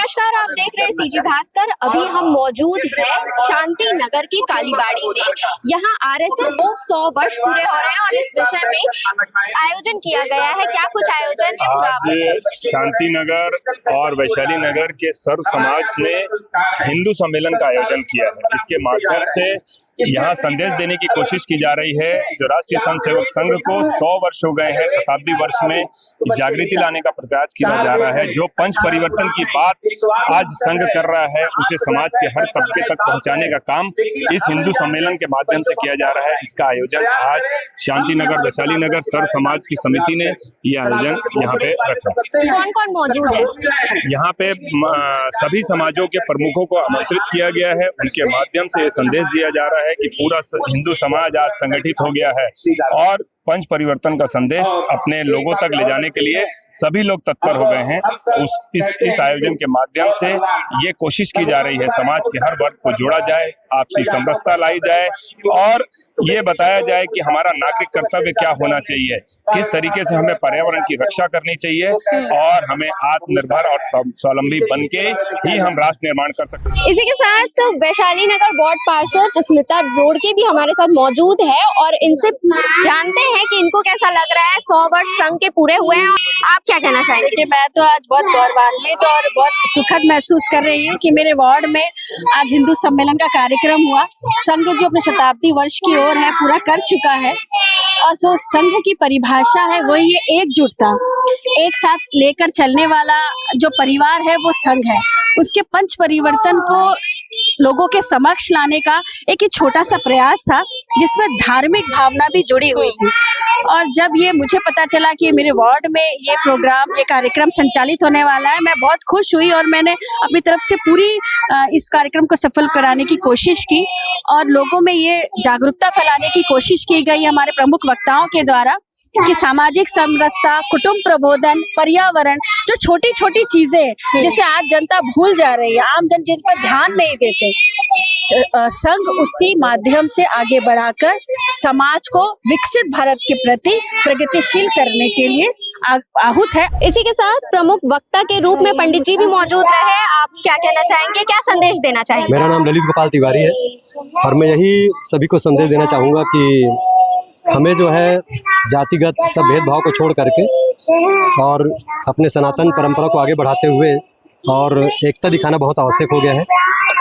नमस्कार, आप देख रहे हैं सीजी भास्कर। अभी हम मौजूद हैं शांति नगर की कालीबाड़ी में। यहाँ आरएसएस को 100 वर्ष पूरे हो रहे हैं और इस विषय में आयोजन किया गया है। क्या कुछ आयोजन है पूरा? आज शांति नगर और वैशाली नगर के सर्व समाज ने हिंदू सम्मेलन का आयोजन किया है। इसके माध्यम से यहाँ संदेश देने की कोशिश की जा रही है। जो राष्ट्रीय स्वयं सेवक संघ को 100 वर्ष हो गए हैं, शताब्दी वर्ष में जागृति लाने का प्रयास किया जा रहा है। जो पंच परिवर्तन की बात आज संघ कर रहा है, उसे समाज के हर तबके तक पहुंचाने का काम इस हिंदू सम्मेलन के माध्यम से किया जा रहा है। इसका आयोजन आज शांति नगर वैशाली नगर सर्व समाज की समिति ने यह आयोजन यहाँ पे रखा है। कौन कौन मौजूद है यहाँ पे? सभी समाजों के प्रमुखों को आमंत्रित किया गया है। उनके माध्यम से संदेश दिया जा रहा है कि पूरा हिंदू समाज आज संगठित हो गया है और पंच परिवर्तन का संदेश अपने लोगों तक ले जाने के लिए सभी लोग तत्पर हो गए हैं। इस आयोजन के माध्यम से ये कोशिश की जा रही है समाज के हर वर्ग को जोड़ा जाए, आपसी समरसता लाई जाए और ये बताया जाए कि हमारा नागरिक कर्तव्य क्या होना चाहिए, किस तरीके से हमें पर्यावरण की रक्षा करनी चाहिए और हमें आत्मनिर्भर और स्वावलंबी बन के ही हम राष्ट्र निर्माण कर सकते हैं। इसी के साथ वैशाली नगर वार्ड पार्षद स्मिता रोड़के भी हमारे साथ मौजूद है और इनसे जानते हैं कि इनको कैसा लग रहा है। 100 वर्ष संघ के पूरे हुए हैं, आप क्या कहना चाहेंगे? देखिए, मैं तो आज बहुत गौरवान्वित और बहुत सुखद महसूस कर रही हूँ कि मेरे वार्ड में आज हिंदू सम्मेलन का कार्यक्रम हुआ। संघ जो अपने शताब्दी वर्ष की ओर है पूरा कर चुका है और जो संघ की परिभाषा है वही ये एकजुटता, एक साथ लेकर चलने वाला जो परिवार है वो संघ है। उसके पंच परिवर्तन को लोगों के समक्ष लाने का एक छोटा सा प्रयास था जिसमें धार्मिक भावना भी जुड़ी हुई थी। और जब ये मुझे पता चला कि मेरे वार्ड में ये प्रोग्राम, ये कार्यक्रम संचालित होने वाला है, मैं बहुत खुश हुई और मैंने अपनी तरफ से पूरी इस कार्यक्रम को सफल कराने की कोशिश की और लोगों में ये जागरूकता फैलाने की कोशिश की गई हमारे प्रमुख वक्ताओं के द्वारा कि सामाजिक समरसता, कुटुंब प्रबोधन, पर्यावरण, जो छोटी छोटी चीजें जिसे आज जनता भूल जा रही है, आम जन जिन पर ध्यान नहीं देते, संघ उसी माध्यम से आगे बढ़ाकर समाज को विकसित भारत के प्रति प्रगतिशील करने के लिए आहूत है। इसी के साथ प्रमुख वक्ता के रूप में पंडित जी भी मौजूद रहे। आप क्या कहना चाहेंगे, क्या संदेश देना चाहेंगे? मेरा नाम ललित गोपाल तिवारी है और मैं यही सभी को संदेश देना चाहूँगा कि हमें जो है जातिगत सब भेदभाव को छोड़ करके और अपने सनातन परंपरा को आगे बढ़ाते हुए और एकता दिखाना बहुत आवश्यक हो गया है,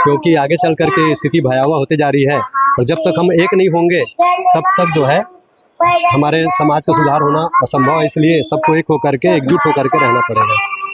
क्योंकि आगे चल करके स्थिति भयावह होते जा रही है और जब तक हम एक नहीं होंगे तब तक जो है हमारे समाज का सुधार होना असंभव है। इसलिए सबको एक होकर के, एकजुट होकर के रहना पड़ेगा।